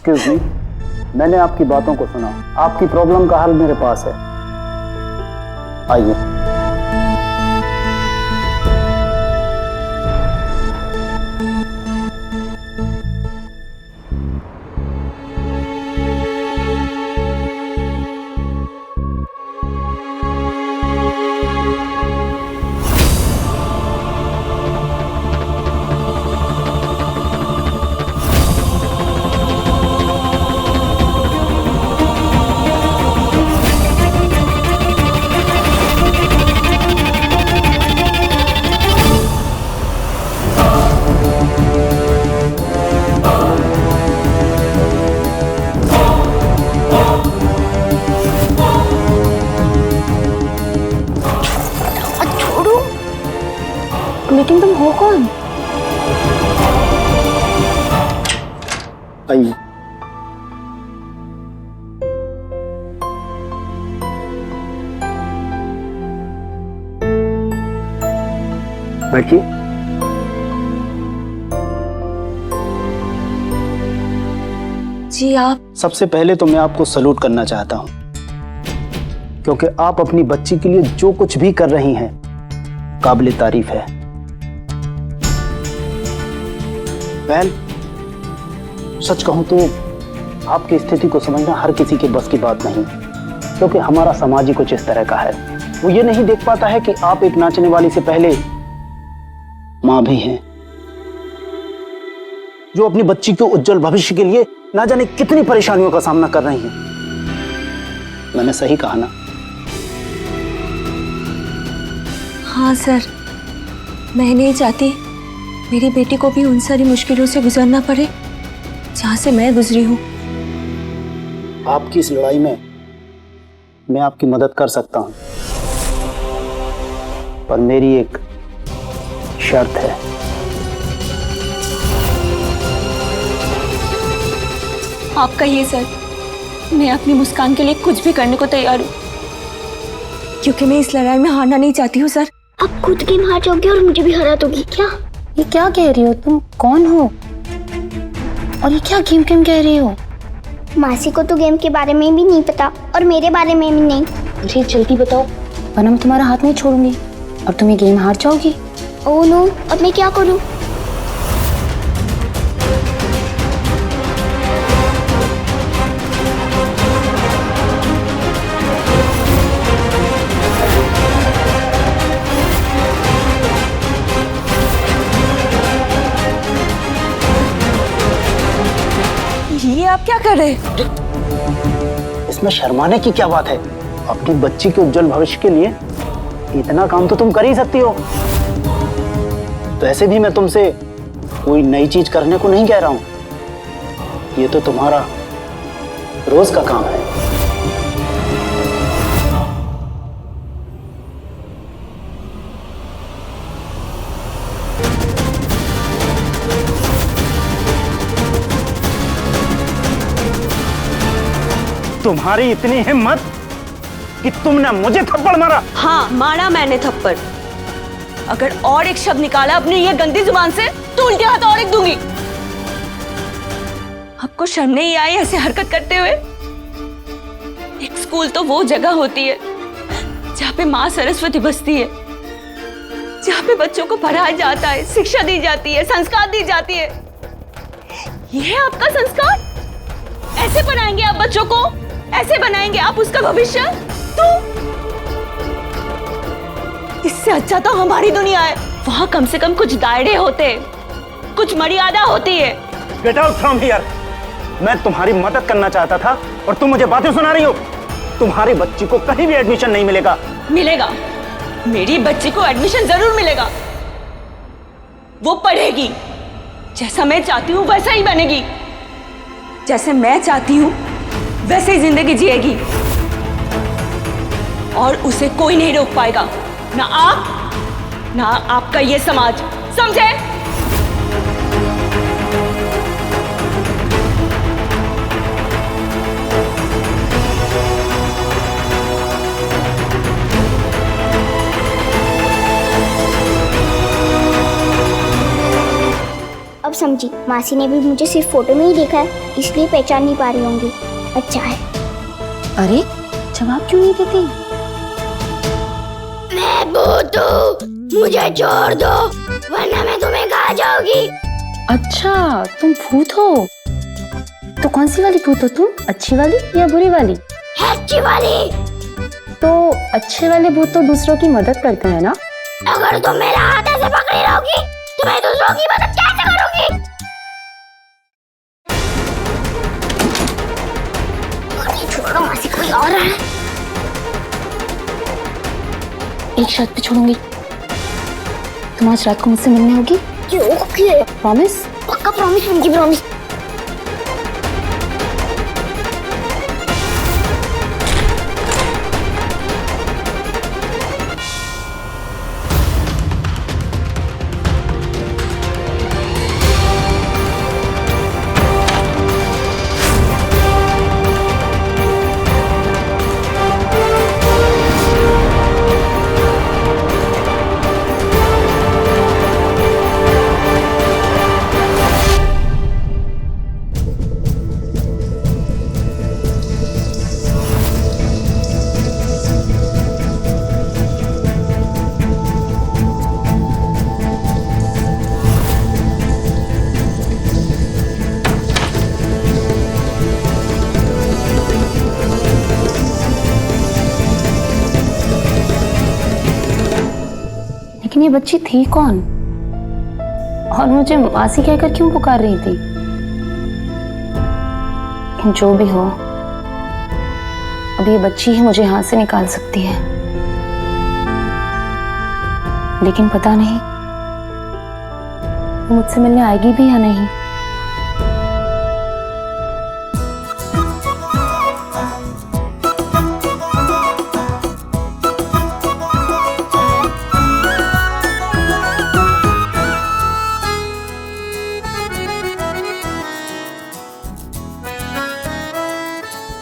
Excuse me, मैंने आपकी बातों को सुना। आपकी प्रॉब्लम का हल मेरे पास है, आइए। लेकिन तुम हो कौन? आइए। बैठिए। जी आप? सबसे पहले तो मैं आपको सैल्यूट करना चाहता हूं, क्योंकि आप अपनी बच्ची के लिए जो कुछ भी कर रही हैं काबिल तारीफ है। वेल, सच कहूं तो आपकी स्थिति को समझना हर किसी के बस की बात नहीं, क्योंकि हमारा समाज ही कुछ इस तरह का है। वो ये नहीं देख पाता है कि आप एक नाचने वाली से पहले मां भी हैं, जो अपनी बच्ची के उज्जवल भविष्य के लिए ना जाने कितनी परेशानियों का सामना कर रही हैं। मैंने सही कहा ना? हाँ सर, मैं नहीं चाहती मेरी बेटी को भी उन सारी मुश्किलों से गुजरना पड़े जहां से मैं गुजरी हूं। आपकी इस लड़ाई में मैं आपकी मदद कर सकता हूं, पर मेरी एक शर्त है। आप कहिए सर, मैं अपनी मुस्कान के लिए कुछ भी करने को तैयार हूँ, क्योंकि मैं इस लड़ाई में हारना नहीं चाहती हूँ सर। आप खुद गेम हार जाओगे और मुझे भी हरा दोगी क्या? ये क्या कह रही हो तुम? कौन हो और ये क्या गेम गेम कह रही हो? मासी को तो गेम के बारे में भी नहीं पता और मेरे बारे में भी नहीं। मुझे जल्दी बताओ, वरना मैं तुम्हारा हाथ नहीं छोड़ूंगी और तुम ये गेम हार जाओगी। ओह नो, अब मैं क्या करूं? ये आप क्या कर रहे हैं? इसमें शर्माने की क्या बात है? अपनी बच्ची के उज्जवल भविष्य के लिए इतना काम तो तुम कर ही सकती हो। वैसे भी मैं तुमसे कोई नई चीज करने को नहीं कह रहा हूं, ये तो तुम्हारा रोज का काम है। तुम्हारी इतनी हिम्मत कि तुमने मुझे थप्पड़ मारा? हाँ, मारा मैंने थप्पड़। अगर और एक शब्द निकाला अपनी ये गंदी जुबान से तो उल्टे हाथ और एक दूंगी। आपको शर्म नहीं आई ऐसे हरकत करते हुए? एक स्कूल तो वो जगह होती है जहाँ पे माँ सरस्वती बसती है, जहाँ पे बच्चों को पढ़ाया जाता है, शिक्षा दी जाती है, संस्कार दी जाती है। ये है आपका संस्कार? ऐसे बनाएंगे आप बच्चों को? ऐसे बनाएंगे आप उसका भविष्य? तो इससे अच्छा तो हमारी दुनिया है, वहां कम से कम कुछ दायरे होते, कुछ मर्यादा होती है। Get out from here. मैं तुम्हारी मदद करना चाहता था और तुम मुझे बातें सुना रही हो। तुम्हारी बच्ची को कहीं भी एडमिशन नहीं मिलेगा। मिलेगा, मेरी बच्ची को एडमिशन जरूर मिलेगा। वो पढ़ेगी, जैसा मैं चाहती हूँ वैसा ही बनेगी, जैसे मैं चाहती हूँ वैसे ही जिंदगी जिएगी, और उसे कोई नहीं रोक पाएगा, ना आप ना आपका ये समाज, समझे? अब समझे जी, मासी ने भी मुझे सिर्फ फोटो में ही देखा है, इसलिए पहचान नहीं पा रही होंगी। अच्छा है। अरे जवाब क्यों नहीं देती? मैं भूत हूँ, मुझे छोड़ दो वरना मैं तुम्हें खा जाऊंगी। अच्छा तुम भूत हो, तो कौन सी वाली भूत हो तुम? अच्छी वाली या बुरी वाली? अच्छी वाली। तो अच्छे वाले भूत तो दूसरों की मदद करते हैं ना? अगर तुम मेरा हाथ ऐसे पकड़ी रहोगी तो मैं दूसरों की मदद कैसे करूंगी? छोड़ो मासी, कोई और है। एक शर्त पे छोड़ूंगी, तुम आज रात को मुझसे मिलने होगी। क्यों? प्रॉमिस? पक्का प्रॉमिस, उनकी प्रॉमिस। लेकिन ये बच्ची थी कौन, और मुझे मासी कहकर क्यों पुकार रही थी? लेकिन जो भी हो, अब ये बच्ची ही मुझे हाथ से निकाल सकती है। लेकिन पता नहीं वो मुझसे मिलने आएगी भी या नहीं।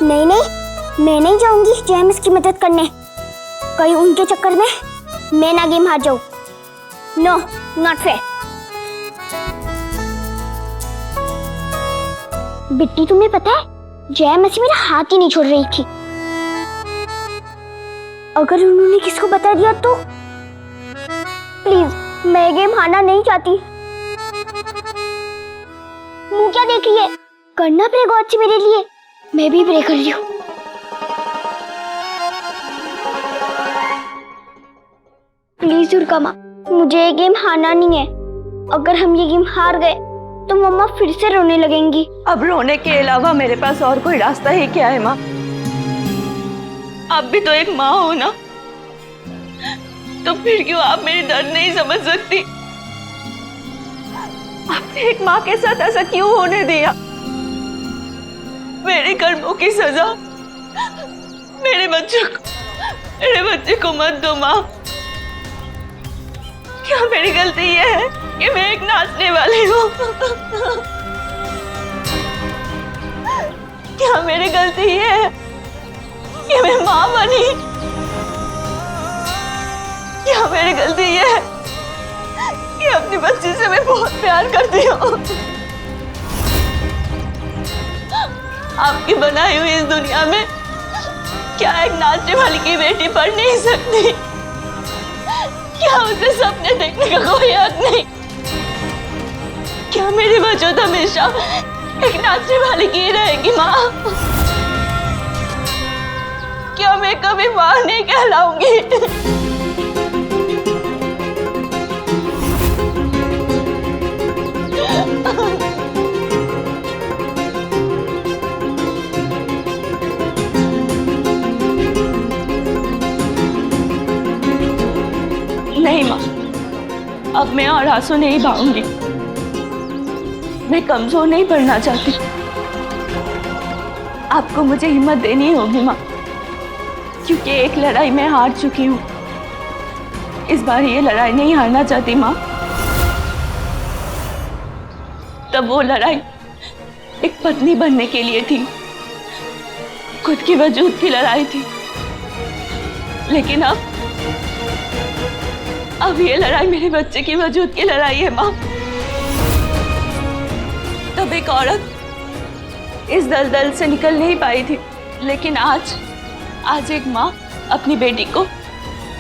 नहीं नहीं, मैं नहीं जाऊंगी जेम्स की मदद करने। कहीं उनके चक्कर में मैं ना गेम हार जाऊं। No, not fair. बिट्टी, तुम्हें पता है जेम्स मेरा हाथ ही नहीं छोड़ रही थी। अगर उन्होंने किसको बता दिया तो प्लीज, मैं गेम हारना नहीं चाहती। मुंह क्या देख रही है? करना प्रे गॉड से मेरे लिए। मैं भी प्रे कर रही हूँ। प्लीज दुर्गा माँ, मुझे ये गेम हारना नहीं है। अगर हम ये गेम हार गए तो मम्मा फिर से रोने लगेंगी। अब रोने के अलावा मेरे पास और कोई रास्ता ही क्या है माँ? आप भी तो एक माँ हो ना, तो फिर क्यों आप मेरी दर्द नहीं समझ सकती? आपने एक माँ के साथ ऐसा क्यों होने दिया? मेरे कर्मों की सजा मेरे बच्चे को मत दो माँ। क्या मेरी गलती ये है कि मैं एक नाचने वाली हूँ? क्या मेरी गलती ये है कि मैं माँ बनी? क्या मेरी गलती ये है कि अपनी बच्ची से मैं बहुत प्यार करती हूँ? आपकी बनाई हुई इस दुनिया में क्या एक नाचने वाली की बेटी पढ़ नहीं सकती? क्या उसे सपने देखने का कोई हक नहीं? क्या मेरी वजूद हमेशा एक नाचने वाली की रहेगी माँ? क्या मैं कभी माँ नहीं कहलाऊंगी? नहीं माँ, अब मैं और आंसू नहीं बहाऊंगी। मैं कमजोर नहीं पड़ना चाहती। आपको मुझे हिम्मत देनी होगी माँ, क्योंकि एक लड़ाई मैं हार चुकी हूँ। इस बार ये लड़ाई नहीं हारना चाहती माँ। तब वो लड़ाई एक पत्नी बनने के लिए थी, खुद की वजूद की लड़ाई थी। लेकिन अब ये लड़ाई मेरे बच्चे की वजूद की लड़ाई है माँ। एक औरत इस दलदल से निकल नहीं पाई थी, लेकिन आज एक माँ अपनी बेटी को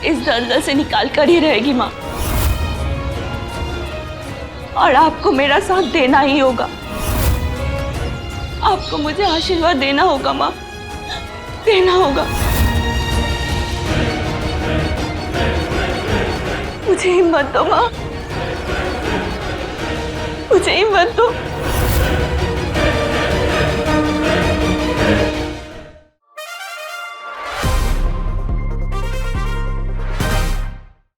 इस दलदल से निकाल कर ही रहेगी माँ। और आपको मेरा साथ देना ही होगा। आपको मुझे आशीर्वाद देना होगा माँ, देना होगा। मुझे हिम्मत दो माँ, मुझे हिम्मत दो।